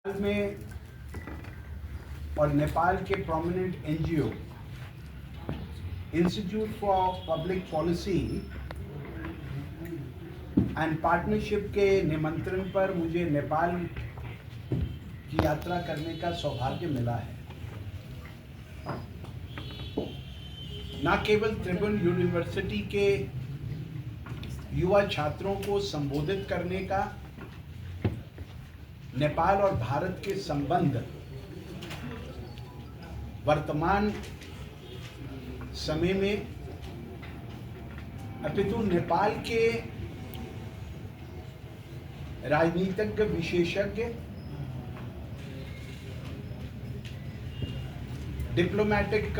में और नेपाल के prominent NGO institute for public policy and partnership के निमंत्रण पर मुझे नेपाल की यात्रा करने का सौभाग्य मिला है। न केवल त्रिभुवन यूनिवर्सिटी के युवा छात्रों को संबोधित करने का, नेपाल और भारत के संबंध वर्तमान समय में, अपितु नेपाल के राजनीतिज्ञ विशेषज्ञ, diplomatic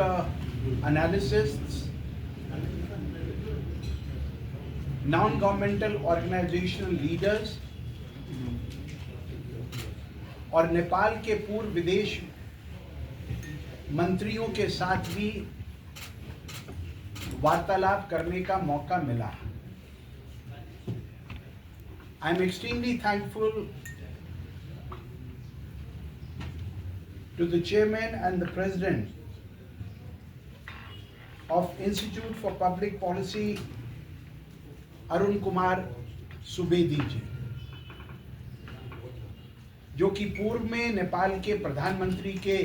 analysts, non governmental organisational leaders और नेपाल के पूर्व विदेश मंत्रियों के साथ भी वार्तालाप करने का मौका मिला। I am extremely thankful to the chairman and the president of Institute for Public Policy, Arun Kumar Subedi ji, जो कि पूर्व में नेपाल के प्रधानमंत्री के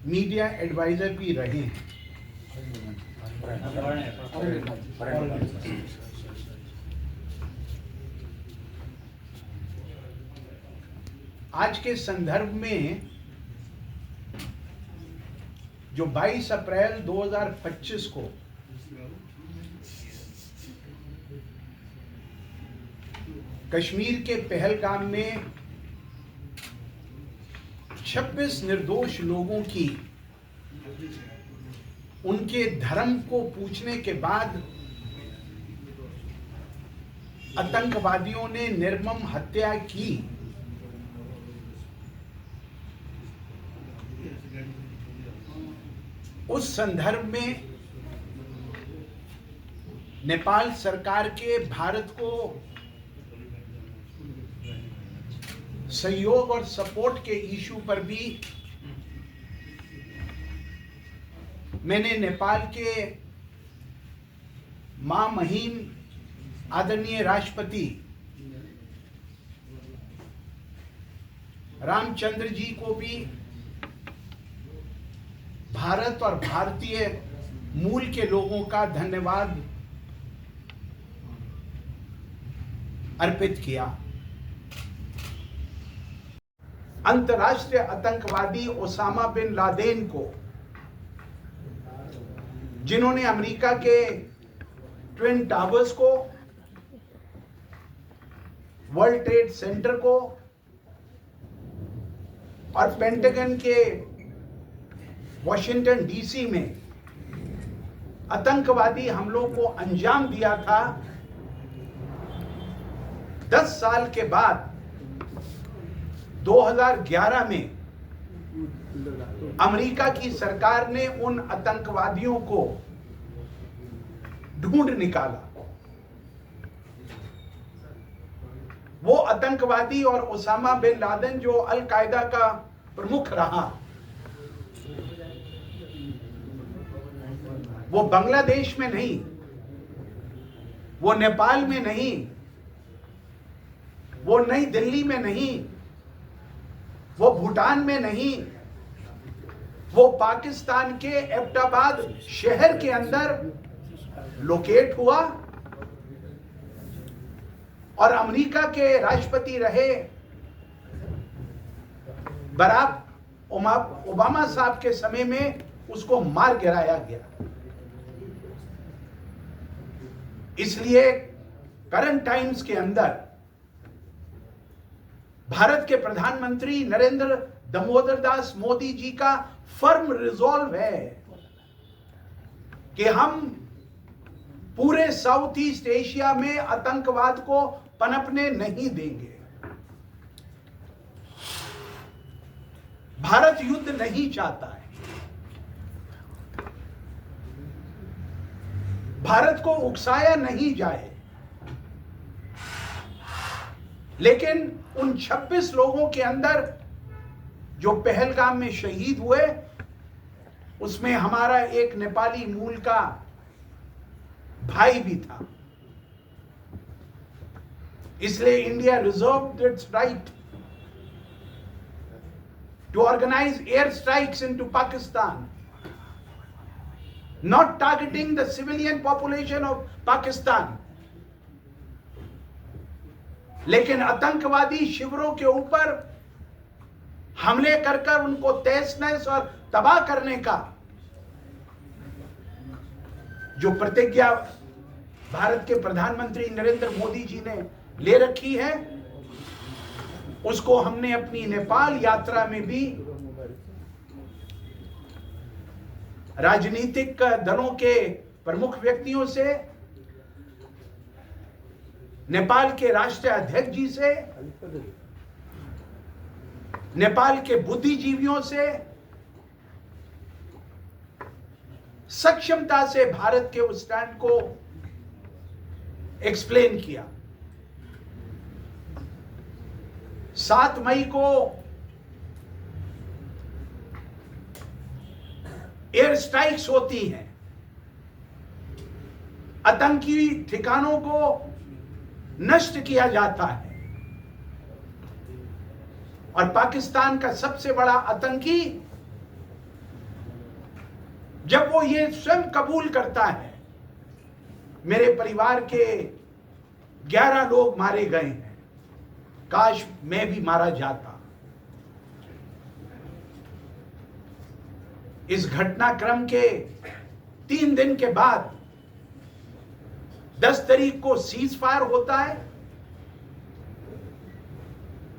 मीडिया एडवाइजर भी रहे हैं। आज के संदर्भ में जो 22 अप्रैल 2025 को कश्मीर के पहलगाम में 26 निर्दोष लोगों की उनके धर्म को पूछने के बाद आतंकवादियों ने निर्मम हत्या की, उस संदर्भ में नेपाल सरकार के भारत को सहयोग और सपोर्ट के इशू पर भी मैंने नेपाल के महामहिम आदरणीय राष्ट्रपति रामचंद्र जी को भी भारत और भारतीय मूल के लोगों का धन्यवाद अर्पित किया। अंतर्राष्ट्रीय आतंकवादी ओसामा बिन लादेन को, जिन्होंने अमेरिका के ट्विन टावर्स को, वर्ल्ड ट्रेड सेंटर को और पेंटागन के वॉशिंगटन डीसी में आतंकवादी हमलों को अंजाम दिया था, 10 साल के बाद 2011 में अमेरिका की सरकार ने उन आतंकवादियों को ढूंढ निकाला। वो आतंकवादी और ओसामा बिन लादेन जो अल कायदा का प्रमुख रहा, वो बांग्लादेश में नहीं, वो नेपाल में नहीं, वो नई दिल्ली में नहीं, वो भूटान में नहीं, वो पाकिस्तान के एबटाबाद शहर के अंदर लोकेट हुआ और अमेरिका के राष्ट्रपति रहे बराक ओबामा साहब के समय में उसको मार गिराया गया। इसलिए करंट टाइम्स के अंदर भारत के प्रधानमंत्री नरेंद्र दामोदर दास मोदी जी का फर्म रिजॉल्व है कि हम पूरे साउथ ईस्ट एशिया में आतंकवाद को पनपने नहीं देंगे। भारत युद्ध नहीं चाहता है, भारत को उकसाया नहीं जाए। लेकिन उन 26 लोगों के अंदर जो पहलगाम में शहीद हुए, उसमें हमारा एक नेपाली मूल का भाई भी था। इसलिए India reserved its right to organise air strikes into Pakistan, not targeting the civilian population of Pakistan, लेकिन आतंकवादी शिविरों के ऊपर हमले कर उनको तहस नहस और तबाह करने का जो प्रतिज्ञा भारत के प्रधानमंत्री नरेंद्र मोदी जी ने ले रखी है, उसको हमने अपनी नेपाल यात्रा में भी राजनीतिक दलों के प्रमुख व्यक्तियों से, नेपाल के राष्ट्रीय अध्यक्ष जी से, नेपाल के बुद्धिजीवियों से सक्षमता से भारत के उस स्टैंड को एक्सप्लेन किया। 7 मई को एयर स्ट्राइक्स होती हैं, आतंकी ठिकानों को नष्ट किया जाता है, और पाकिस्तान का सबसे बड़ा आतंकी जब वो ये स्वयं कबूल करता है, मेरे परिवार के 11 लोग मारे गए हैं, काश मैं भी मारा जाता। इस घटनाक्रम के 3 दिन के बाद 10 तारीख को सीज फायर होता है,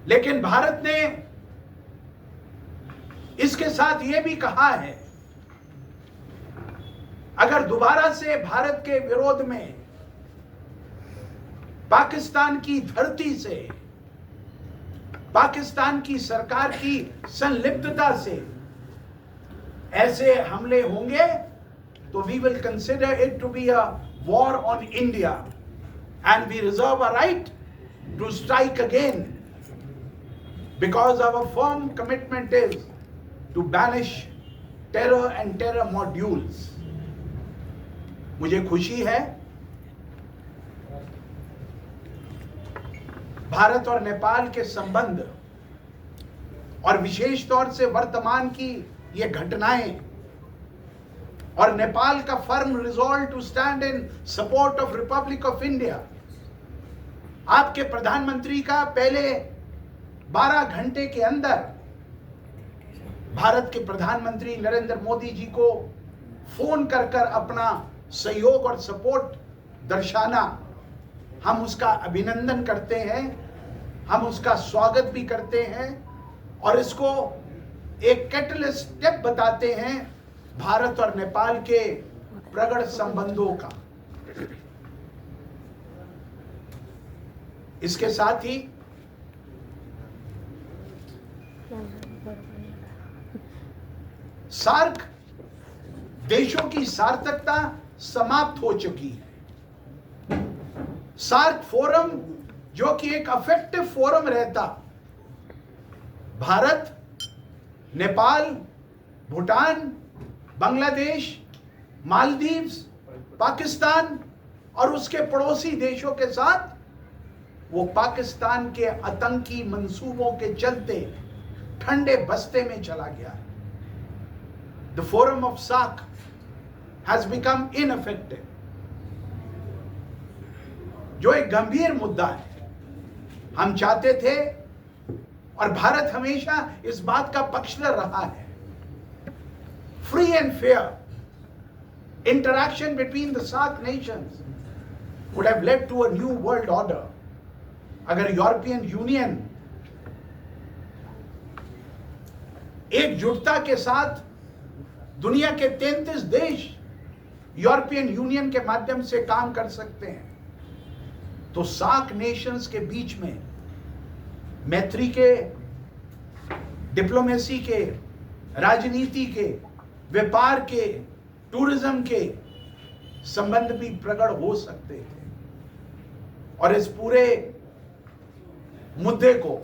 लेकिन भारत ने इसके साथ यह भी कहा है, अगर दोबारा से भारत के विरोध में पाकिस्तान की धरती से, पाकिस्तान की सरकार की संलिप्तता से ऐसे हमले होंगे, तो we will consider it to be a war on India and we reserve a right to strike again, because our firm commitment is to banish terror and terror modules. मुझे खुशी है भारत और नेपाल के संबंध और विशेष तौर से वर्तमान की ये घटनाएं और नेपाल का firm resolve to stand in support of Republic of India, आपके प्रधानमंत्री का पहले 12 घंटे के अंदर भारत के प्रधानमंत्री नरेंद्र मोदी जी को फोन कर अपना सहयोग और सपोर्ट दर्शाना, हम उसका अभिनंदन करते हैं, हम उसका स्वागत भी करते हैं, और इसको एक कैटलिस्ट स्टेप बताते हैं भारत और नेपाल के प्रगाढ़ संबंधों का। इसके साथ ही सार्क देशों की सार्थकता समाप्त हो चुकी है। सार्क फोरम जो कि एक इफेक्टिव फोरम रहता, भारत, नेपाल, भूटान, बांग्लादेश, मालदीव्स, पाकिस्तान और उसके पड़ोसी देशों के साथ, वो पाकिस्तान के आतंकी मंसूबों के चलते ठंडे बस्ते में चला गया है। The forum of SAARC has become ineffective, जो एक गंभीर मुद्दा है। हम चाहते थे और भारत हमेशा इस बात का पक्षधर रहा है, free and fair interaction between the SAARC nations would have led to a new world order। अगर यूरोपियन यूनियन एकजुटता के साथ दुनिया के 33 देश यूरोपियन यूनियन के माध्यम से काम कर सकते हैं, तो सार्क नेशंस के बीच में मैत्री के, डिप्लोमेसी के, राजनीति के, व्यापार के, टूरिज्म के संबंध भी प्रकट हो सकते थे। और इस पूरे मुद्दे को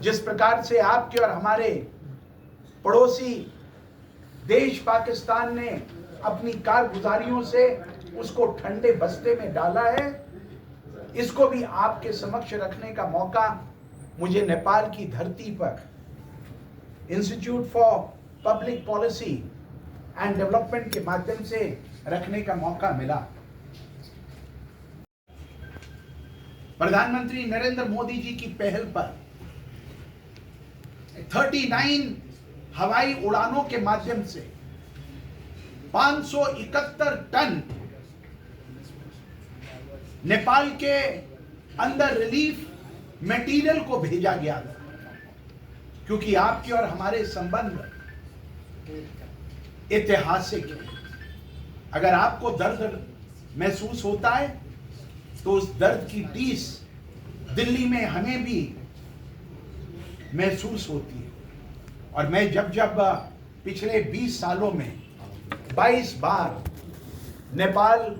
जिस प्रकार से आपके और हमारे पड़ोसी देश पाकिस्तान ने अपनी कारगुजारियों से उसको ठंडे बस्ते में डाला है, इसको भी आपके समक्ष रखने का मौका मुझे नेपाल की धरती पर institute for public policy and development के माध्यम से रखने का मौका मिला। प्रधानमंत्री नरेंद्र मोदी जी की पहल पर 39 हवाई उड़ानों के माध्यम से 571 टन नेपाल के अंदर रिलीफ मटेरियल को भेजा गया था, क्योंकि आपके और हमारे संबंध ऐतिहासिक है। अगर आपको दर्द महसूस होता है तो उस दर्द की टीस दिल्ली में हमें भी महसूस होती है। और मैं जब पिछले 20 सालों में 22 बार नेपाल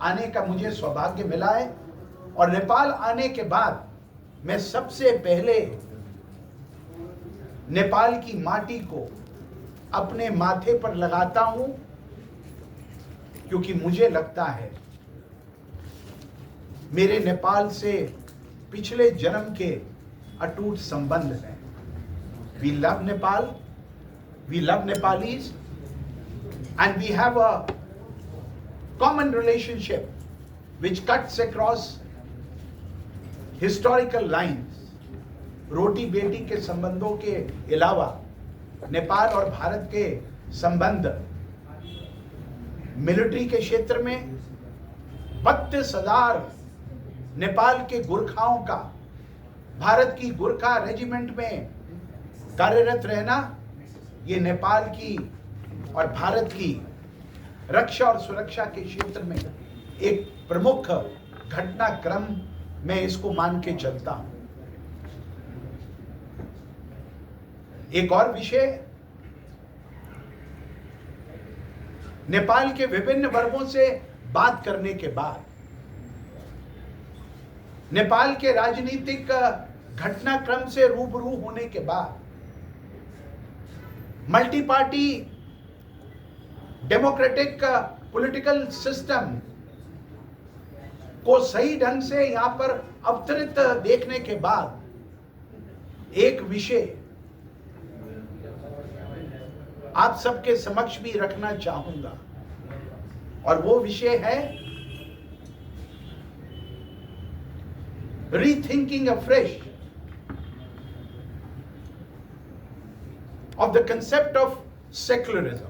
आने का मुझे सौभाग्य मिला है, और नेपाल आने के बाद मैं सबसे पहले नेपाल की माटी को अपने माथे पर लगाता हूं, क्योंकि मुझे लगता है मेरे नेपाल से पिछले जन्म के अटूट संबंध हैं। We love Nepal, we love Nepalis, and we have a common relationship which cuts across historical lines. रोटी बेटी के संबंधों के अलावा नेपाल और भारत के संबंध मिलिट्री के क्षेत्र में 32,000 नेपाल के गुरखाओं का भारत की गुरखा रेजिमेंट में कार्यरत रहना, ये नेपाल की और भारत की रक्षा और सुरक्षा के क्षेत्र में एक प्रमुख घटनाक्रम मैं इसको मान के चलता हूं। एक और विषय, नेपाल के विभिन्न वर्गों से बात करने के बाद, नेपाल के राजनीतिक घटनाक्रम से रूबरू होने के बाद, multi party democratic political system को सही ढंग से यहां पर अवतरित देखने के बाद एक विषय आप सबके समक्ष भी रखना चाहूंगा, और वो विषय है rethinking afresh of the concept of secularism.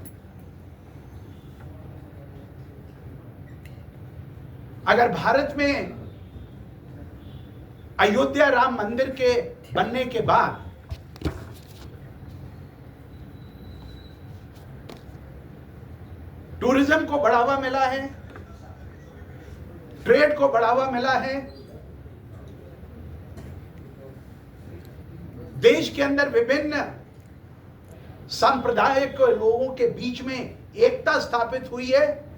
अगर भारत में अयोध्या राम मंदिर के बनने के बाद टूरिज्म को बढ़ावा मिला है, ट्रेड को बढ़ावा मिला है, देश के अंदर विभिन्न सांप्रदायिक लोगों के बीच में एकता स्थापित हुई है,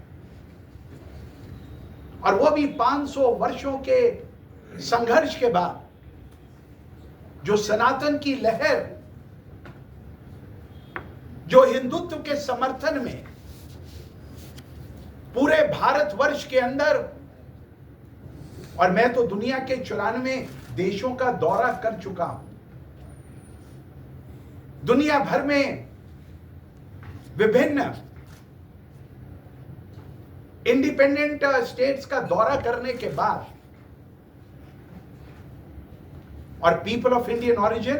और वो भी 500 वर्षों के संघर्ष के बाद, जो सनातन की लहर, जो हिंदुत्व के समर्थन में पूरे भारतवर्ष के अंदर, और मैं तो दुनिया के 94 देशों का दौरा कर चुका हूं, दुनिया भर में विभिन्न इंडिपेंडेंट स्टेट्स का दौरा करने के बाद, और पीपल ऑफ इंडियन ओरिजिन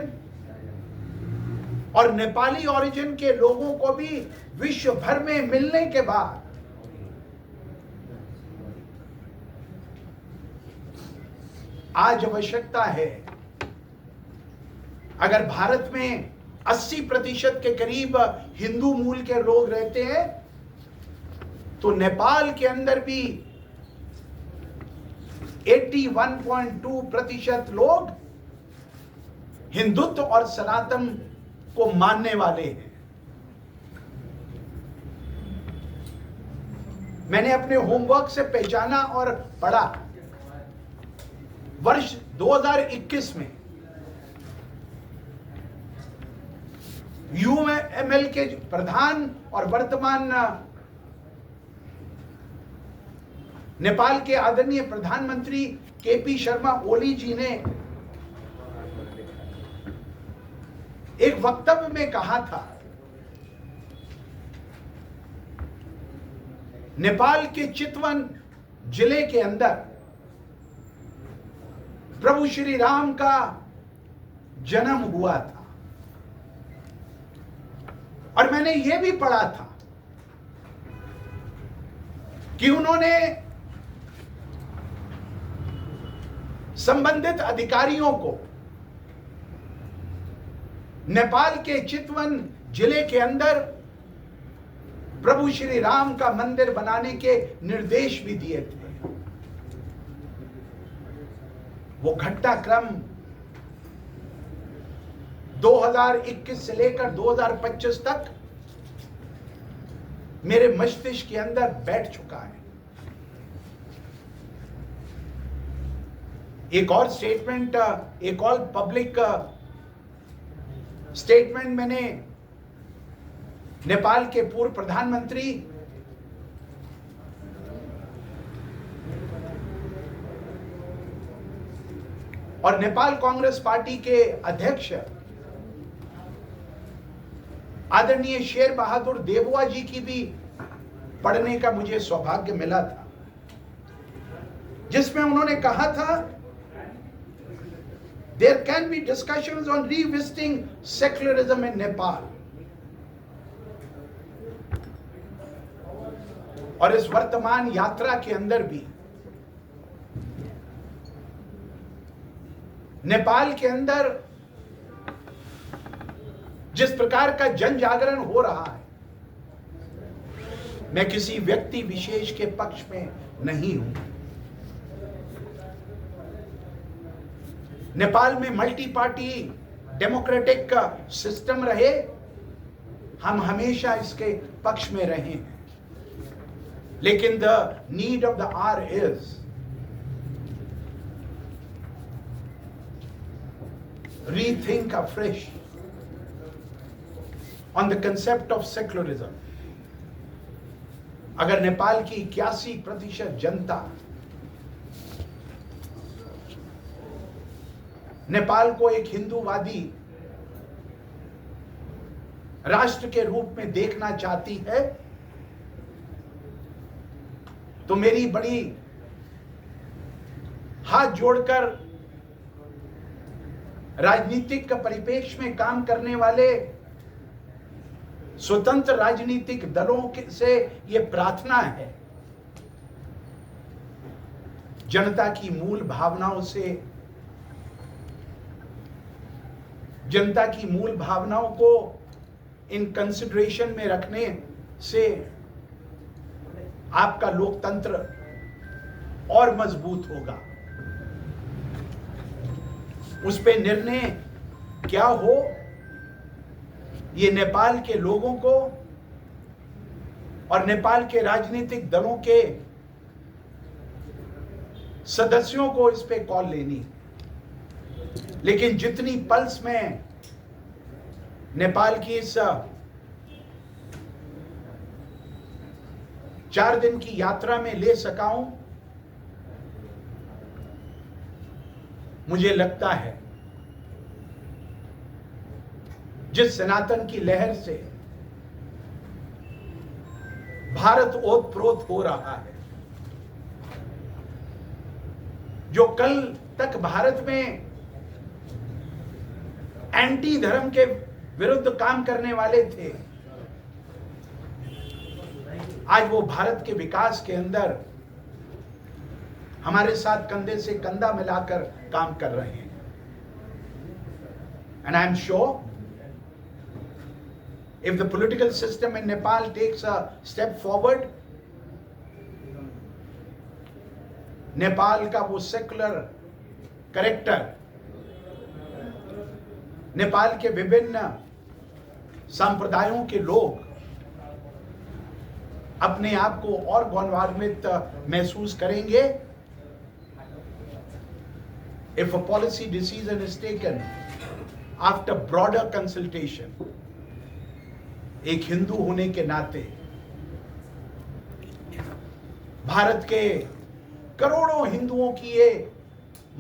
और नेपाली ओरिजिन के लोगों को भी विश्व भर में मिलने के बाद, आज आवश्यकता है, अगर भारत में 80% के करीब हिंदू मूल के लोग रहते हैं, तो नेपाल के अंदर भी 81.2% लोग हिंदुत्व और सनातन को मानने वाले हैं। मैंने अपने होमवर्क से पहचाना और पढ़ा, वर्ष 2021 में यूएमएल के प्रधान और वर्तमान नेपाल के आदरणीय प्रधानमंत्री केपी शर्मा ओली जी ने एक वक्तव्य में कहा था, नेपाल के चितवन जिले के अंदर प्रभु श्री राम का जन्म हुआ था। और मैंने यह भी पढ़ा था कि उन्होंने संबंधित अधिकारियों को नेपाल के चितवन जिले के अंदर प्रभु श्री राम का मंदिर बनाने के निर्देश भी दिए थे। वो घटनाक्रम 2021 से लेकर 2025 तक मेरे मस्तिष्क के अंदर बैठ चुका है। एक और स्टेटमेंट, एक और पब्लिक स्टेटमेंट मैंने नेपाल के पूर्व प्रधानमंत्री और नेपाल कांग्रेस पार्टी के अध्यक्ष आदरणीय शेर बहादुर देववा जी की भी पढ़ने का मुझे सौभाग्य मिला था, जिसमें उन्होंने कहा था, there can be discussions on revisiting secularism in Nepal। और इस वर्तमान यात्रा के अंदर भी नेपाल के अंदर जिस प्रकार का जन जागरण हो रहा है, मैं किसी व्यक्ति विशेष के पक्ष में नहीं हूं। नेपाल में मल्टी पार्टी डेमोक्रेटिक का सिस्टम रहे, हम हमेशा इसके पक्ष में रहे हैं। लेकिन the need of the our is rethink afresh on the concept of secularism। अगर नेपाल की 81% जनता नेपाल को एक हिंदूवादी राष्ट्र के रूप में देखना चाहती है, तो मेरी बड़ी हाथ जोड़कर राजनीतिक का परिपेक्ष में काम करने वाले स्वतंत्र राजनीतिक दलों से यह प्रार्थना है, जनता की मूल भावनाओं से, जनता की मूल भावनाओं को इन कंसिडरेशन में रखने से आपका लोकतंत्र और मजबूत होगा। उस पे निर्णय क्या हो, ये नेपाल के लोगों को और नेपाल के राजनीतिक दलों के सदस्यों को इस पे कॉल लेनी। लेकिन जितनी पल्स में नेपाल की इस 4 दिन की यात्रा में ले सका हूं, मुझे लगता है जिस सनातन की लहर से भारत ओतप्रोत हो रहा है, जो कल तक भारत में एंटी धर्म के विरुद्ध काम करने वाले थे, आज वो भारत के विकास के अंदर हमारे साथ कंधे से कंधा मिलाकर काम कर रहे हैं। And I am sure if the political system in Nepal takes a step forward, Nepal का वो सेकुलर कैरेक्टर, नेपाल के विभिन्न संप्रदायों के लोग अपने आप को और गौरवान्वित महसूस करेंगे if a policy decision is taken after broader consultation, एक हिंदू होने के नाते भारत के करोड़ों हिंदुओं की ये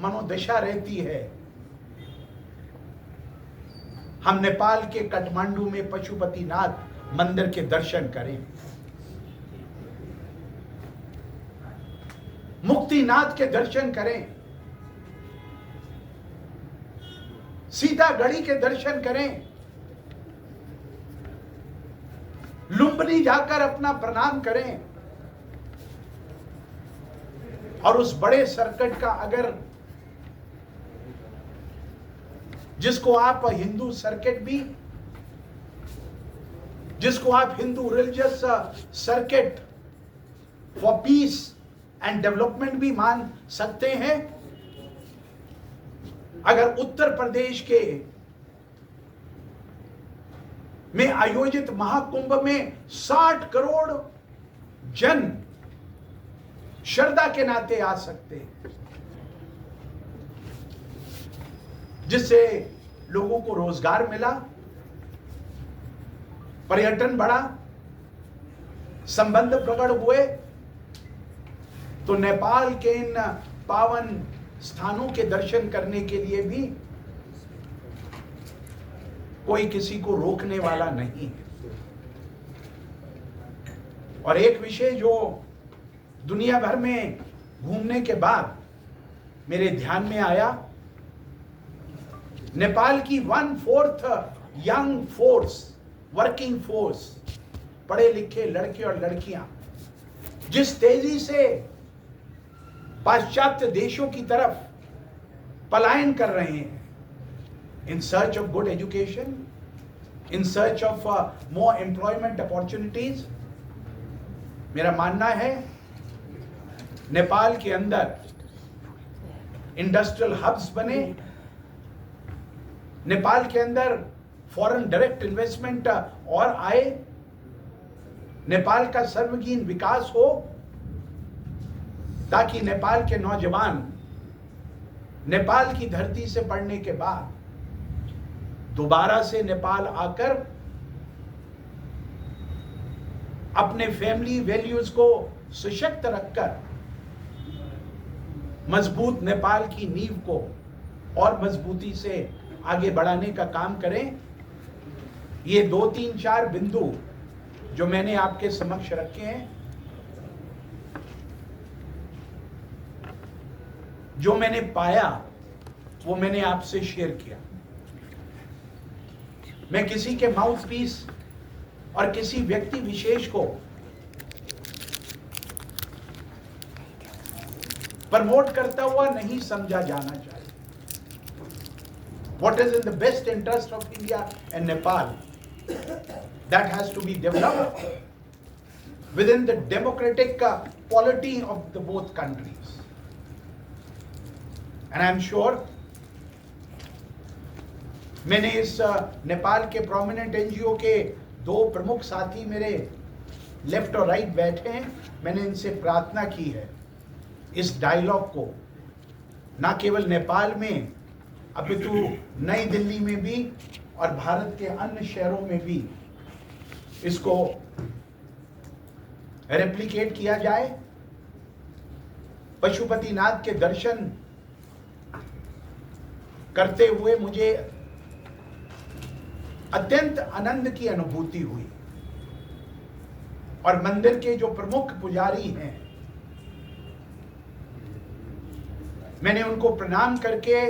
मनोदशा रहती है, हम नेपाल के काठमांडू में पशुपतिनाथ मंदिर के दर्शन करें, मुक्तिनाथ के दर्शन करें, सीतागढ़ी के दर्शन करें, लुम्बिनी जाकर अपना प्रणाम करें, और उस बड़े सर्किट का अगर जिसको आप हिंदू सर्किट भी, जिसको आप Hindu religious circuit for piece and development भी मान सकते हैं, अगर उत्तर प्रदेश के में आयोजित महाकुंभ में 60 करोड़ जन श्रद्धा के नाते आ सकते हैं, जिससे लोगों को रोजगार मिला, पर्यटन बढ़ा, संबंध प्रकट हुए, तो नेपाल के इन पावन स्थानों के दर्शन करने के लिए भी कोई किसी को रोकने वाला नहीं है। और एक विषय जो दुनिया भर में घूमने के बाद मेरे ध्यान में आया, नेपाल की 1/4 यंग फोर्स, वर्किंग फोर्स, पढ़े लिखे लड़के और लड़कियां जिस तेजी से पाश्चात्य देशों की तरफ पलायन कर रहे हैं, in search of good education, in search of more employment opportunities, मेरा मानना है नेपाल के अंदर इंडस्ट्रियल हब्स बने, नेपाल के अंदर फॉरेन डायरेक्ट इन्वेस्टमेंट और आए, नेपाल का सर्वगीण विकास हो, ताकि नेपाल के नौजवान नेपाल की धरती से पढ़ने के बाद दोबारा से नेपाल आकर अपने फैमिली वैल्यूज को सशक्त रखकर मजबूत नेपाल की नींव को और मजबूती से आगे बढ़ाने का काम करें। ये 2, 3, 4 बिंदु जो मैंने आपके समक्ष रखे हैं, जो मैंने पाया वो मैंने आपसे शेयर किया। मैं किसी के माउथ पीस और किसी व्यक्ति विशेष को प्रमोट करता हुआ नहीं समझा जाना चाहिए। What is in the best interest of India and Nepal, that has to be developed within the democratic polity of the both countries. And I am sure मैंने इस नेपाल के प्रोमिनेंट एनजीओ के 2 प्रमुख साथी मेरे लेफ्ट और राइट बैठे हैं, मैंने इनसे प्रार्थना की है इस डायलॉग को ना केवल नेपाल में अपितु नई दिल्ली में भी और भारत के अन्य शहरों में भी इसको रेप्लिकेट किया जाए। पशुपतिनाथ के दर्शन करते हुए मुझे अत्यंत आनंद की अनुभूति हुई, और मंदिर के जो प्रमुख पुजारी हैं, मैंने उनको प्रणाम करके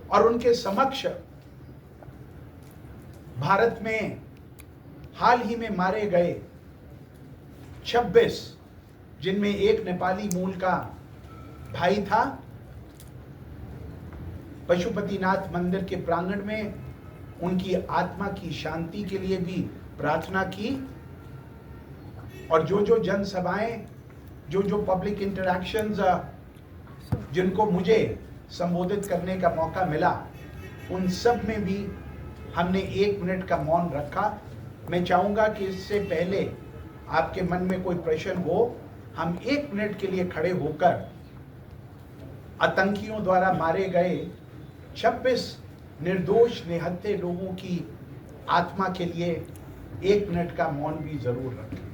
और उनके समक्ष भारत में हाल ही में मारे गए 26, जिनमें एक नेपाली मूल का भाई था, पशुपतिनाथ मंदिर के प्रांगण में उनकी आत्मा की शांति के लिए भी प्रार्थना की। और जो जो जनसभाएं, जो जो पब्लिक इंटरैक्शंस जिनको मुझे संबोधित करने का मौका मिला, उन सब में भी हमने 1 मिनट का मौन रखा। मैं चाहूँगा कि इससे पहले आपके मन में कोई प्रश्न हो, हम 1 मिनट के लिए खड़े होकर आतंकियों द्वारा मारे गए 26 निर्दोष निहत्थे लोगों की आत्मा के लिए 1 मिनट का मौन भी जरूर रखें।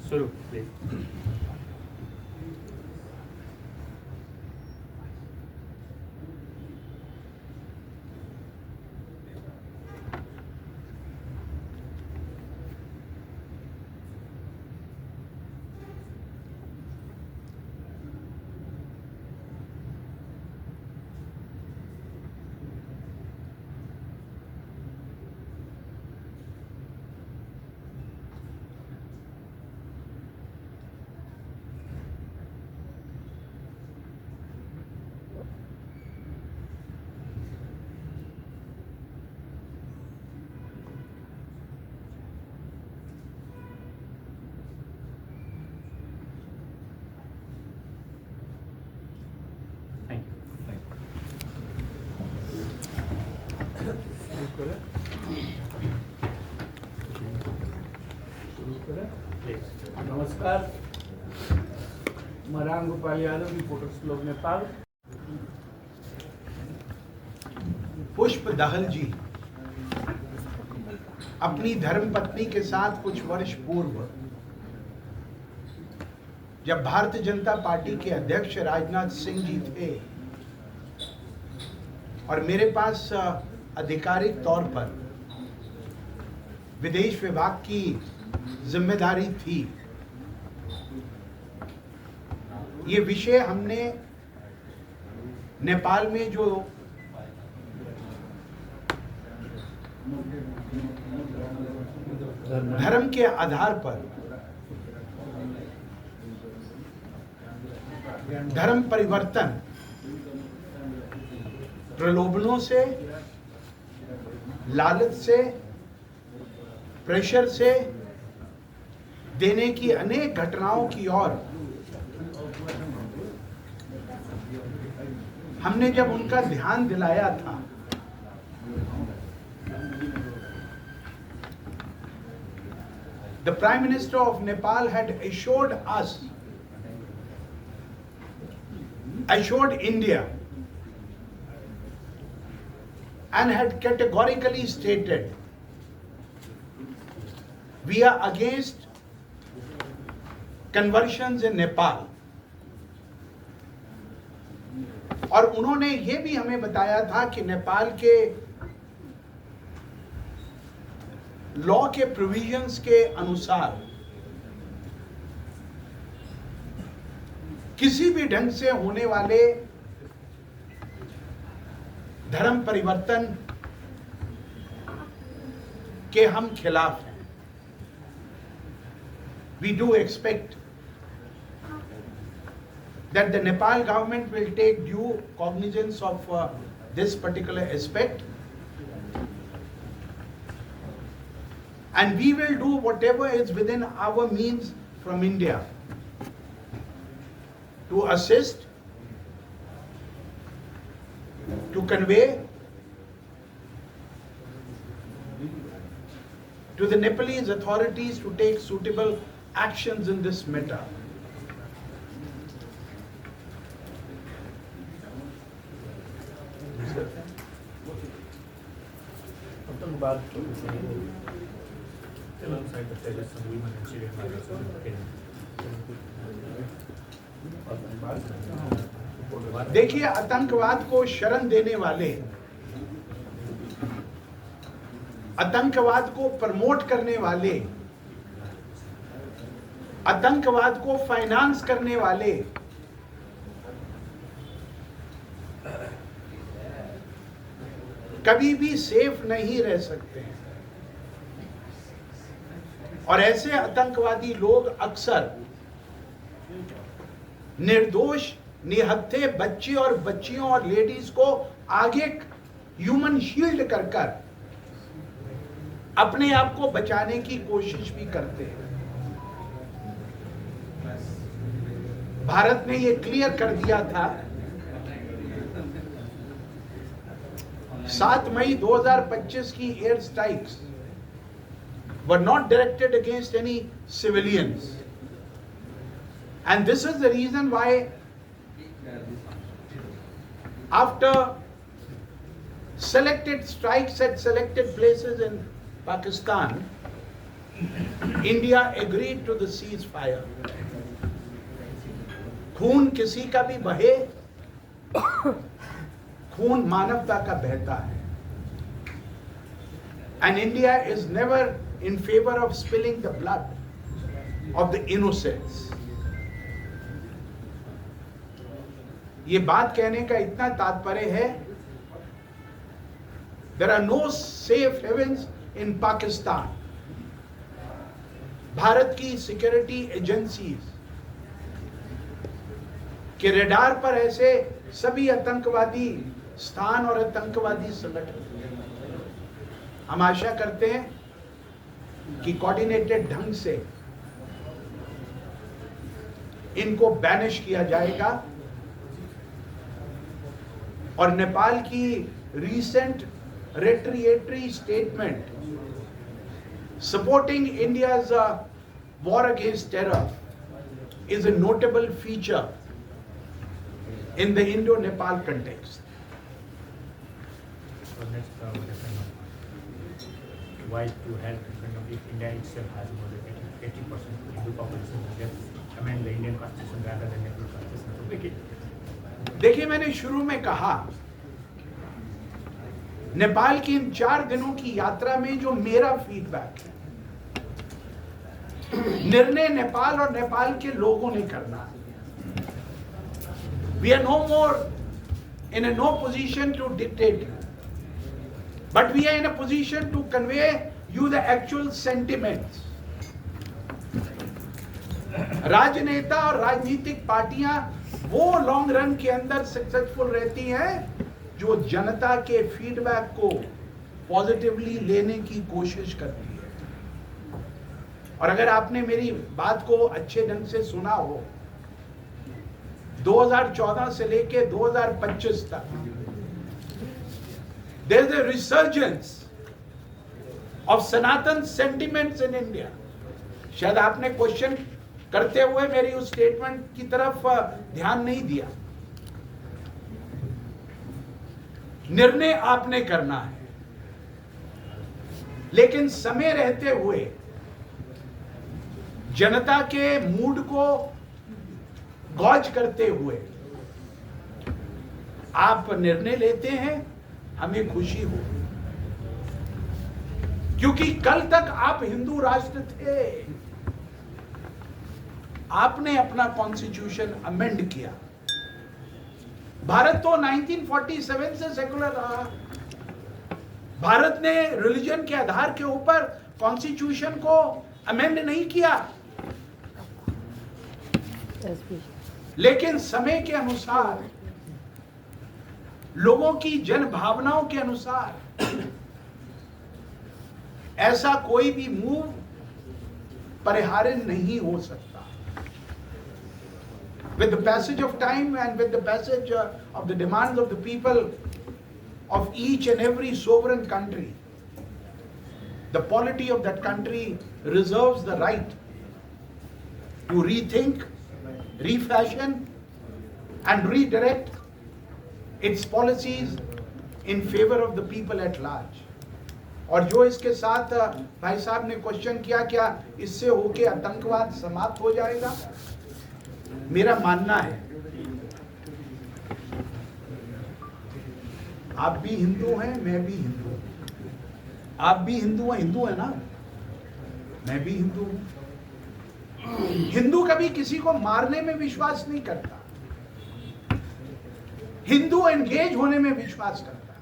शुरू प्लीज। Thank you. नमस्कार, मैं राम गोपाल यादव, रिपोर्टर्स क्लब नेपाल। पुष्प दहल जी अपनी धर्मपत्नी के साथ कुछ वर्ष पूर्व जब भारतीय जनता पार्टी के अध्यक्ष राजनाथ सिंह जी थे और मेरे पास आधिकारिक तौर पर विदेश विभाग की जिम्मेदारी थी, ये विषय हमने नेपाल में जो धर्म के आधार पर धर्म परिवर्तन, प्रलोभनों से, लालच से, प्रेशर से देने की अनेक घटनाओं की ओर हमने जब उनका ध्यान दिलाया था, the Prime Minister of Nepal had assured us, assured India, and had categorically stated, we are against conversions in Nepal. और उन्होंने ये भी हमें बताया था कि नेपाल के लॉ के प्रोविजंस के अनुसार किसी भी ढंग से होने वाले धर्म परिवर्तन के हम खिलाफ हैं। We do expect that the Nepal government will take due cognizance of this particular aspect, and we will do whatever is within our means from India to assist, to convey to the Nepalese authorities to take suitable actions in this matter. आतंकवाद alongside the terrorism, women and Syrian migrants in देखिए, आतंकवाद को शरण देने वाले, आतंकवाद को promote करने वाले, आतंकवाद को फाइनेंस करने वाले कभी भी सेफ नहीं रह सकते हैं। और ऐसे आतंकवादी लोग अक्सर निर्दोष निहत्थे बच्चे और बच्चियों और लेडीज को आगे ह्यूमन शील्ड कर कर अपने आप को बचाने की कोशिश भी करते हैं। भारत ने यह क्लियर कर दिया था 7 मई 2025 की air strikes were not directed against any civilians. And this is the reason why, after selected strikes at selected places in Pakistan, India agreed to the ceasefire. खून किसी का भी बहे, खून मानवता का बहता है. And India is never in favor of spilling the blood of the innocents. ये बात कहने का इतना तात्पर्य है, there are no safe havens in Pakistan. Bharat की सिक्योरिटी एजेंसीज के रेडार पर ऐसे सभी आतंकवादी स्थान और आतंकवादी संगठन, हम आशा करते हैं कि कोऑर्डिनेटेड ढंग से इनको बैनिश किया जाएगा. और नेपाल की recent retaliatory statement supporting India's war against terror is a notable feature in the Indo-Nepal context. So next, referendum. Why to have referendum if India itself has more than 80% Hindu population? Let's amend the Indian constitution rather than Nepal constitution to make it. देखिए, मैंने शुरू में कहा, नेपाल की इन 4 दिनों की यात्रा में जो मेरा फीडबैक है, निर्णय नेपाल और नेपाल के लोगों ने करना है. We are no more in a no position to dictate, but we are in a position to convey you the actual sentiments. राजनेता और राजनीतिक पार्टियां वो लॉन्ग रन के अंदर सक्सेसफुल रहती हैं जो जनता के फीडबैक को पॉजिटिवली लेने की कोशिश करती है. और अगर आपने मेरी बात को अच्छे ढंग से सुना हो, 2014 से लेके 2025 तक there is a resurgence of Sanatan sentiments in India. शायद आपने क्वेश्चन करते हुए मेरी उस स्टेटमेंट की तरफ ध्यान नहीं दिया. निर्णय आपने करना है, लेकिन समय रहते हुए जनता के मूड को गॉज करते हुए आप निर्णय लेते हैं, हमें खुशी हो, क्योंकि कल तक आप हिंदू राष्ट्र थे. आपने अपना कॉन्स्टिट्यूशन अमेंड किया. भारत तो 1947 से सेकुलर रहा. भारत ने रिलीजन के आधार के ऊपर कॉन्स्टिट्यूशन को अमेंड नहीं किया, लेकिन समय के अनुसार, लोगों की जन भावनाओं के अनुसार ऐसा कोई भी मूव परिहार्य नहीं हो सकता. With the passage of time and with the passage of the demands of the people of each and every sovereign country, the polity of that country reserves the right to rethink, refashion and redirect its policies in favor of the people at large. और जो इसके साथ भाई साहब ने question किया, क्या इससे होके आतंकवाद समाप्त हो जाएगा? मेरा मानना है, आप भी हिंदू हैं, मैं भी हिंदू हूं. आप भी हिंदू हैं ना, मैं भी हिंदू हूं. हिंदू कभी किसी को मारने में विश्वास नहीं करता. हिंदू एंगेज होने में विश्वास करता है.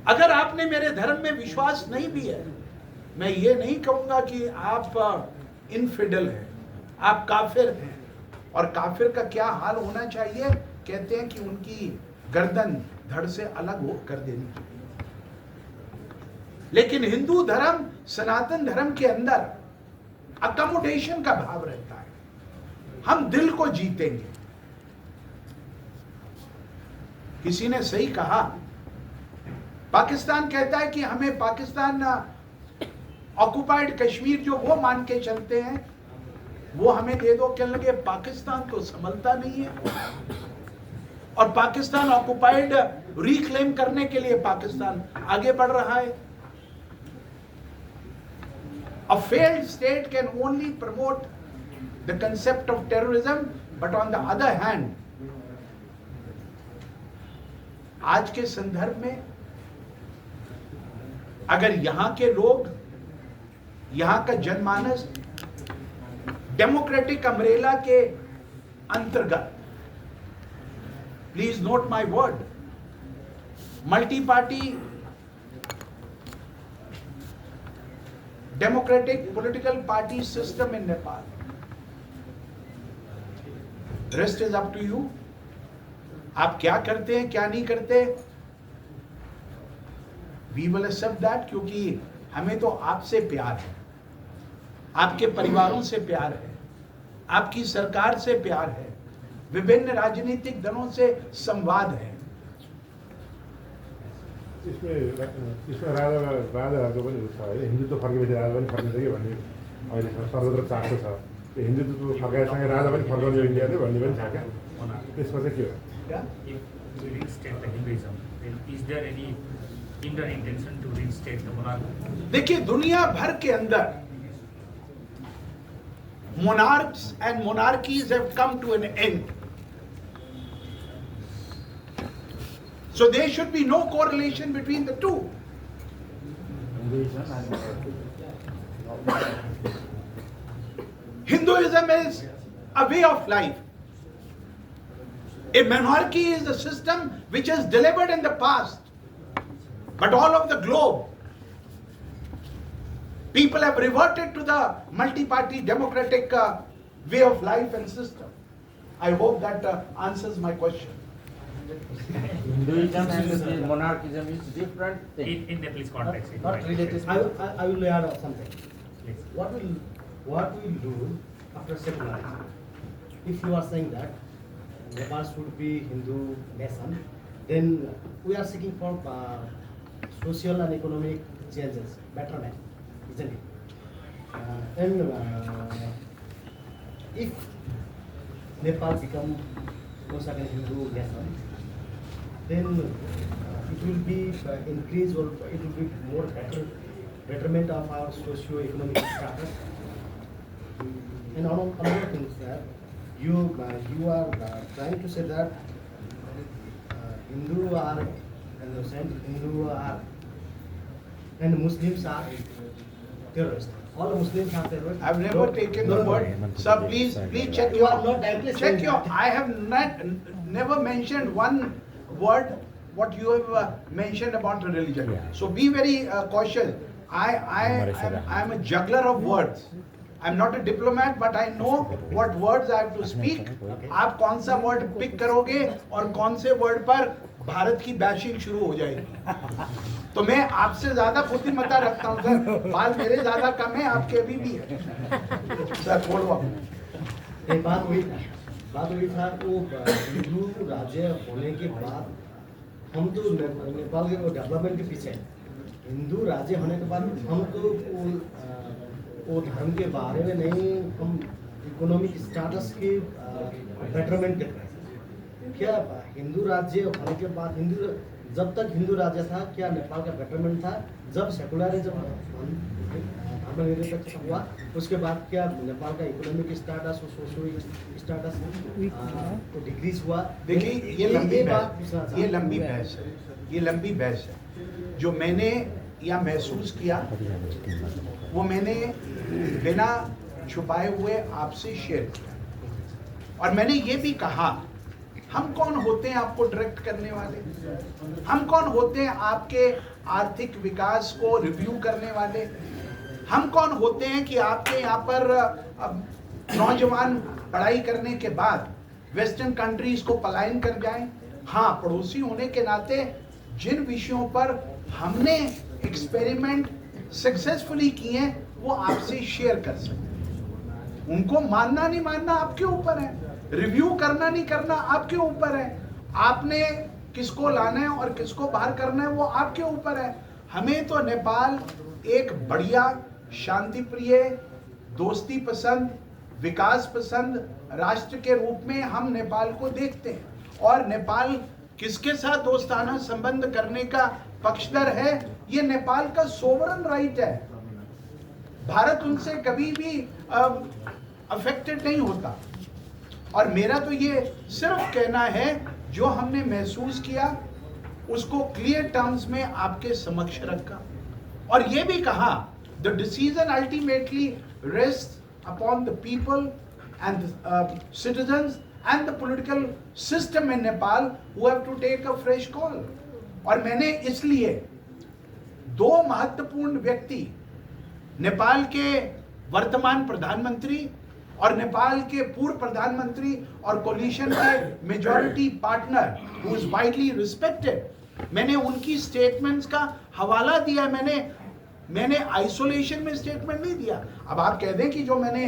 अगर आपने मेरे धर्म में विश्वास नहीं भी है, मैं ये नहीं कहूंगा कि आप इनफिडल हैं, आप काफिर हैं. और काफिर का क्या हाल होना चाहिए? कहते हैं कि उनकी गर्दन धड़ से अलग हो कर देनी चाहिए. लेकिन हिंदू धर्म, सनातन धर्म के अंदर अकोमोडेशन का भाव रहता है. हम दिल को जीतेंगे. किसी ने सही कहा, पाकिस्तान कहता है कि हमें पाकिस्तान ऑक्युपाइड कश्मीर जो वो मान के चलते हैं वो हमें दे दो, कहने लगे पाकिस्तान तो संभलता नहीं है। और पाकिस्तान ऑक्युपाइड रिक्लेम करने के लिए पाकिस्तान आगे बढ़ रहा है। A failed state can only promote the concept of terrorism, but on the other hand, आज के संदर्भ में अगर यहां के लोग, यहां का जनमानस डेमोक्रेटिक अम्ब्रेला के अंतर्गत, please note my word, multi party democratic political party system in Nepal. Rest is up to you. आप क्या करते हैं क्या नहीं करते, we will accept that, क्योंकि हमें तो आपसे प्यार है, आपके परिवारों से प्यार है, आपकी सरकार से प्यार है, विभिन्न राजनीतिक दलों से संवाद है। इसमें राजाहरूको पनि छ है, हिन्दुत्व फर्केपछि राजा पनि फर्किन्छ कि भन्ने अहिले सर्वत्र चासो छ। त्यो हिन्दुत्व फर्काएसँगै राजा पनि फर्काउने इन्डियाले भन्ने पनि छ क्या, त्यसमा चाहिँ के हो? If we reinstate the Hinduism, then is there any inner intention to reinstate the monarchy? देखिए, दुनिया भर के अंदर monarchs and monarchies have come to an end. So there should be no correlation between the two. Hinduism is a way of life. A monarchy is a system which is delivered in the past. But all of the globe, people have reverted to the multi-party democratic way of life and system. I hope that answers my question. Hinduism and monarchism is different thing. In Nepalese context. it Not might- related. I will add something. Please. What will do after secularization? If you are saying that Nepal should be Hindu nation, then we are seeking for social and economic changes, betterment, isn't it? If Nepal become once again Hindu nation, then it will be increase, or it will be more betterment of our socio-economic status. And another thing is that you are trying to say that Hindu are and Muslims are terrorists. All Muslims are terrorists. I've never taken the word. Sir, please check You your. are not directly Check saying your. that. I have never mentioned one word what you have mentioned about religion. Yeah. So be very cautious. I'm a juggler of words. I'm not a diplomat, but I know what words I have to speak. आप कौन सा word pick करोगे और कौन से word पर भारत की bashing शुरू हो जाएगी। तो मैं आपसे ज्यादा बुद्धिमत्ता रखता हूँ सर, बाल मेरे ज्यादा कम है, आपके अभी भी है। सर बोलो आप। ये बात हुई था वो हिंदू राज्य होने के बाद हम तो नेपाल के डेवलपमेंट के पीछे हैं। हिंदू राज्य होने के बाद हम तो वो धर्म के बारे में नहीं, हम इकोनॉमिक स्टेटस की बेटरमेंट देख रहे हैं। क्या हिंदू राज्य होने के बाद जब तक हिंदू राज्य था, क्या नेपाल का बेटरमेंट था? जब सेकुलरिज्म धर्मनिरपेक्ष हुआ उसके बाद क्या नेपाल का इकोनॉमिक स्टेटस और सोशल स्टेटस को डिक्रीज हुआ? देखिए ये लंबी बहस है, ये लंबी बहस है। जो मैंने या महसूस किया वो मैंने बिना छुपाए हुए आपसे शेयर किया। और मैंने ये भी कहा, हम कौन होते हैं आपको डायरेक्ट करने वाले? हम कौन होते हैं आपके आर्थिक विकास को रिव्यू करने वाले? हम कौन होते हैं कि आपके यहाँ पर नौजवान पढ़ाई करने के बाद वेस्टर्न कंट्रीज को पलायन कर जाएं? हाँ, पड़ोसी होने के नाते जिन विषयों पर हमने एक्सपेरिमेंट सक्सेसफुली किए हैं वो आपसे शेयर कर सकते। उनको मानना नहीं मानना आपके ऊपर है, रिव्यू करना नहीं करना आपके ऊपर है, आपने किसको लाना है और किसको बाहर करना है वो आपके ऊपर है। हमें तो नेपाल एक बढ़िया शांति प्रिय, दोस्ती पसंद, विकास पसंद राष्ट्र के रूप में हम नेपाल को देखते हैं। और नेपाल किसके साथ दोस्ताना संबंध करने का पक्षधर है, ये नेपाल का सोवरन राइट है। भारत उनसे कभी भी अफेक्टेड नहीं होता। और मेरा तो ये सिर्फ कहना है, जो हमने महसूस किया उसको क्लियर टर्म्स में आपके समक्ष रखा और ये भी कहा, the decision ultimately rest upon the people and citizens and the political system in Nepal who have to take a fresh call। और मैंने इसलिए दो महत्वपूर्ण व्यक्ति, नेपाल के वर्तमान प्रधानमंत्री और नेपाल के पूर्व प्रधानमंत्री और कोलिशन के majority partner who is widely respected, मैंने उनकी स्टेटमेंट्स का हवाला दिया। मैंने आइसोलेशन में स्टेटमेंट नहीं दिया। अब आप कह दें कि जो मैंने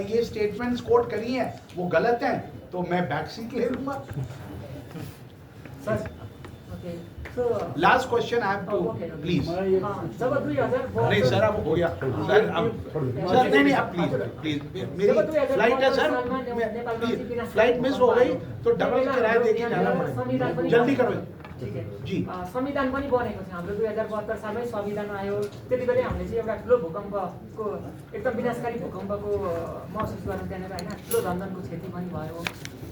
ये स्टेटमेंट्स कोट करी हैं वो गलत हैं, तो मैं बैकसीट ले लूंगा। Last question I have to please. जब 2000 नहीं सर, अब हो गया सर, अब सर नहीं अब प्लीज मेरी फ्लाइट है सर, फ्लाइट मिस हो गई तो डबल किराया देके जाना पड़ेगा, जल्दी करो ठीक है जी। संविधान पनि बनेको छ हाम्रो 2072 सालमै संविधान आयो। त्यतिबेलै हामीले चाहिँ एउटा ठुलो भूकम्पको, एकदम विनाशकारी भूकम्पको महसुस गर्नु त्यहाँनिर होइन, ठुलो धनधनको क्षति पनि भयो।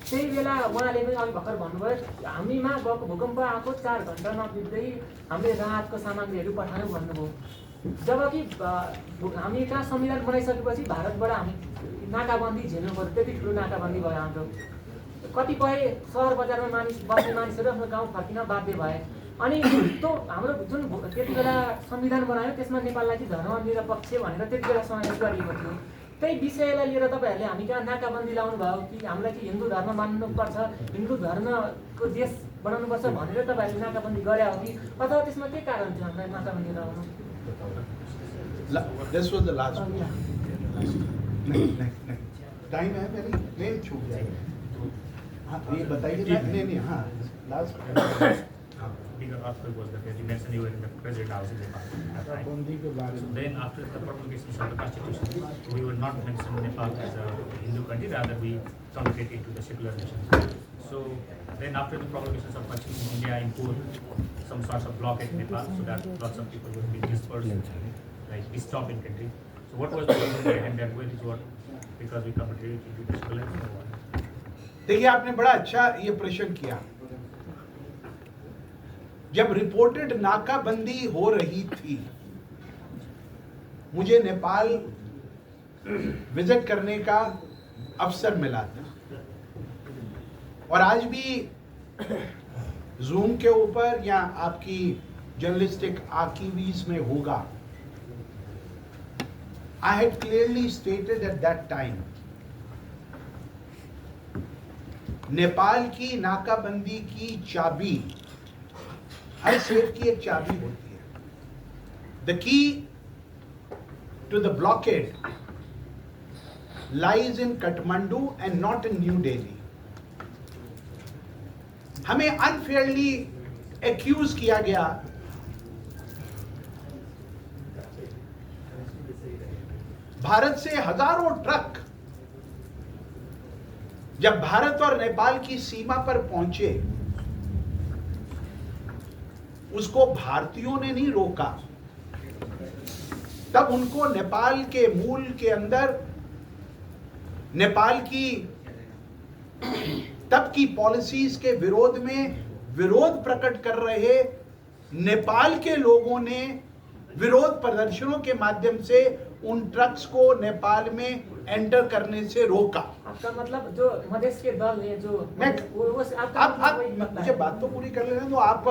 त्यही बेला उहाँले पनि अघि भर्खर भन्नुभयो, हामीमा गएको भूकम्प आएको 4 घण्टा नबित्दै हामीले राहतको सामग्रीहरू पठायौँ भन्नुभयो। जबकि हामी कहाँ संविधान बनाइसकेपछि भारतबाट हामी नाकाबन्दी झेल्नु पर्यो, त्यति ठुलो नाकाबन्दी भयो हाम्रो। कतिपय सहर बजारमा बस्ने मानिसहरू आफ्नो गाउँ फर्किन बाध्य भए। अनि त्यो हाम्रो जुन त्यति बेला संविधान बनायो त्यसमा नेपाललाई चाहिँ धर्मनिरपेक्ष भनेर त्यति बेला समावेश गरिएको थियो। त्यही विषयलाई लिएर तपाईँहरूले हामी कहाँ नाकाबन्दी लाउनु भयो कि हामीलाई चाहिँ हिन्दू धर्म मान्नुपर्छ, हिन्दू धर्मको देश बनाउनुपर्छ भनेर तपाईँहरूले नाकाबन्दी गरे हो कि, अथवा त्यसमा के कारण थियो हामीलाई नाकाबन्दी लाउनु? This was the last. Time है मेरी, प्लेन छूट जाएगी। हाँ ये बताइए। नहीं हाँ last. Because after was that you mentioned you were in the president house in Nepal at that time. So then after the promulgation of the constitution, we were not mentioned Nepal as a Hindu country, rather we converted into the secular nation. So then after the promulgation of constitution, India imposed some sorts of blockade in Nepal, so that lots of people would be dispersed, like be stopped in country. So what was the reason behind that? Where is what? Because we converted into the secular nation. देखिए आपने बड़ा अच्छा ये प्रश्न किया। जब reported नाकाबंदी हो रही थी, मुझे नेपाल विजिट करने का अवसर मिला था और आज भी जूम के ऊपर या आपकी जर्नलिस्टिक आर्काइव्स में होगा। I had clearly stated at that time, Nepal की नाकाबंदी की चाबी, हर सेफ की एक चाबी होती है। The key to the blockade lies in Kathmandu and not in New Delhi. हमें अनफेयरली एक्यूज किया गया भारत से हजारों ट्रक जब भारत और नेपाल की सीमा पर पहुंचे, उसको भारतीयों ने नहीं रोका। तब उनको नेपाल के मूल के अंदर नेपाल की तब की पॉलिसीज के विरोध में विरोध प्रकट कर रहे नेपाल के लोगों ने विरोध प्रदर्शनों के माध्यम से उन ट्रक्स को नेपाल में एंटर करने से रोका। आपका मतलब जो मधेश के दल है जो आप मुझे बात तो पूरी कर लेना, तो आप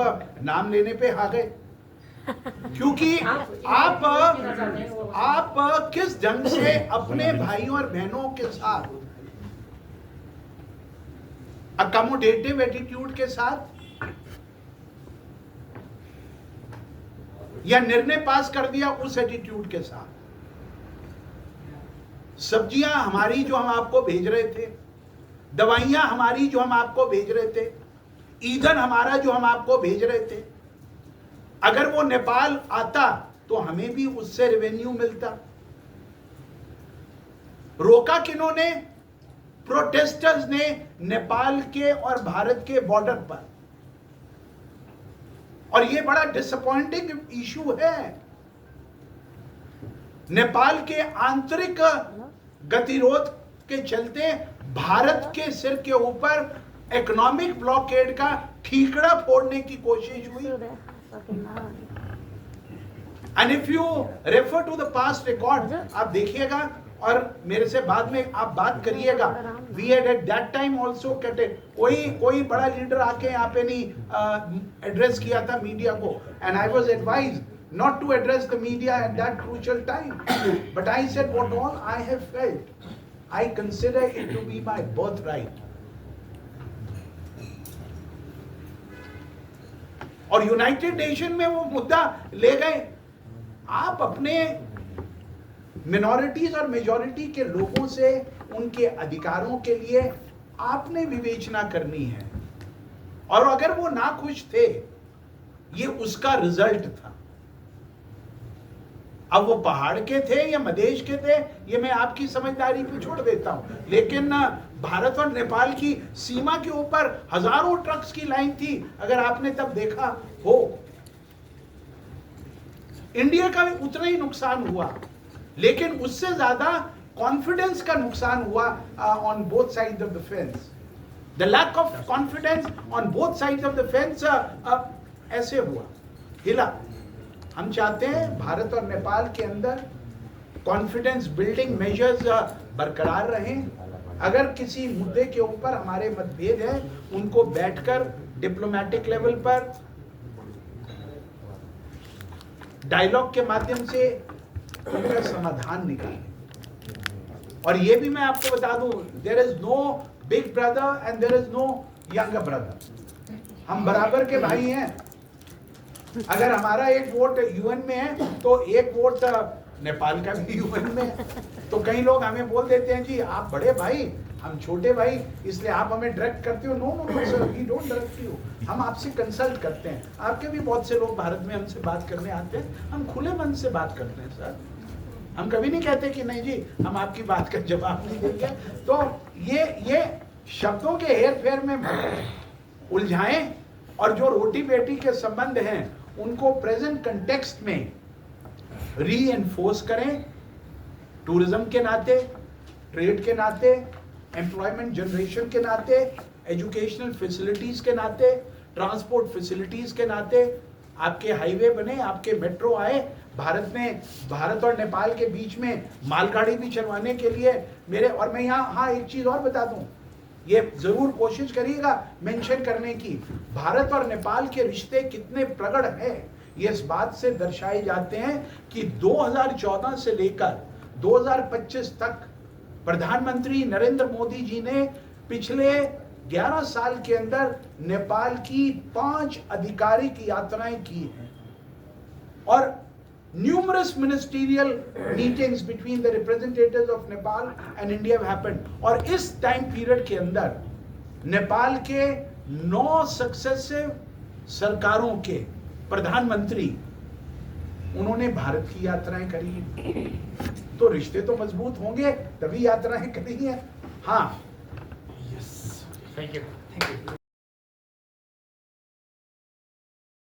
नाम लेने पे आ गए क्योंकि आप किस ढंग से अपने भाइयों और बहनों के साथ अकोमोडेटिव एटीट्यूड के साथ या निर्णय पास कर दिया उस एटीट्यूड के साथ। सब्जियां हमारी जो हम आपको भेज रहे थे, दवाइयां हमारी जो हम आपको भेज रहे थे, ईंधन हमारा जो हम आपको भेज रहे थे, अगर वो नेपाल आता तो हमें भी उससे रेवेन्यू मिलता। रोका किन्होंने? प्रोटेस्टर्स ने, नेपाल के और भारत के बॉर्डर पर। और ये बड़ा डिसअपॉइंटिंग इशू है। नेपाल के आंतरिक गतिरोध के चलते भारत के सिर के ऊपर इकोनॉमिक ब्लॉकेड का ठीकरा फोड़ने की कोशिश हुई। And if you refer to the past record, आप देखिएगा और मेरे से बाद में आप बात करिएगा। We had at that time also कोई बड़ा लीडर आके यहाँ पे नहीं एड्रेस किया था मीडिया को, and I was advised not to address the media at that crucial time, but I said what all I have felt, I consider it to be my birthright. और United nation में वो मुद्दा ले गए। आप अपने मिनॉरिटीज और मेजॉरिटी के लोगों से उनके अधिकारों के लिए आपने विवेचना करनी है, और अगर वो ना खुश थे, ये उसका रिजल्ट था। अब वो पहाड़ के थे या मधेश के थे, ये मैं आपकी समझदारी पे छोड़ देता हूं, लेकिन भारत और नेपाल की सीमा के ऊपर हजारों ट्रक्स की लाइन थी, अगर आपने तब देखा हो। इंडिया का भी उतना ही नुकसान हुआ, लेकिन उससे ज्यादा कॉन्फिडेंस का नुकसान हुआ on both sides of the fence. The lack of confidence on both sides of the fence ऐसे हुआ, हिला। हम चाहते हैं भारत और नेपाल के अंदर कॉन्फिडेंस बिल्डिंग मेजर्स बरकरार रहें। अगर किसी मुद्दे के ऊपर हमारे मतभेद है, उनको बैठकर डिप्लोमेटिक लेवल पर डायलॉग के माध्यम से उनका समाधान निकालें। और ये भी मैं आपको बता दूं, there is no big brother and there is no younger brother. हम बराबर के भाई हैं। अगर हमारा एक वोट यूएन में है तो एक वोट नेपाल का भी यूएन में है। तो कई लोग हमें बोल देते हैं, जी आप बड़े भाई, हम छोटे भाई, इसलिए आप हमें डायरेक्ट करते हो। No no no sir, we don't direct you, हम आपसे कंसल्ट करते हैं। आपके भी बहुत से लोग भारत में हमसे बात करने आते हैं, हम खुले मन से बात करते हैं सर। हम कभी नहीं कहते कि नहीं जी हम आपकी बात का जवाब नहीं देंगे। तो ये शब्दों के हेर फेर में उलझाएं, और जो रोटी बेटी के संबंध हैं उनको प्रेजेंट कंटेक्स्ट में रीएनफोर्स करें। टूरिज्म के नाते, ट्रेड के नाते, एम्प्लॉयमेंट जनरेशन के नाते, एजुकेशनल फैसिलिटीज के नाते, ट्रांसपोर्ट फैसिलिटीज के नाते, आपके हाईवे बने, आपके मेट्रो आए। भारत और नेपाल के बीच में मालगाड़ी भी चलवाने के लिए और मैं यहाँ एक चीज और बता दूं, ये जरूर कोशिश करिएगा मेंशन करने की। भारत और नेपाल के रिश्ते कितने प्रगढ़ हैं, ये इस बात से दर्शाए जाते हैं कि 2014 से लेकर 2025 तक प्रधानमंत्री नरेंद्र मोदी जी ने पिछले 11 साल के अंदर नेपाल की 5 आधिकारिक यात्राएं की हैं, और numerous ministerial meetings between the representatives of Nepal and India have happened। और इस टाइम पीरियड के अंदर नेपाल के 9 सक्सेसिव सरकारों के प्रधानमंत्री उन्होंने भारत की यात्राएं करी हैं। तो रिश्ते तो मजबूत होंगे तभी यात्राएं करी हैं। हाँ, थैंक यू।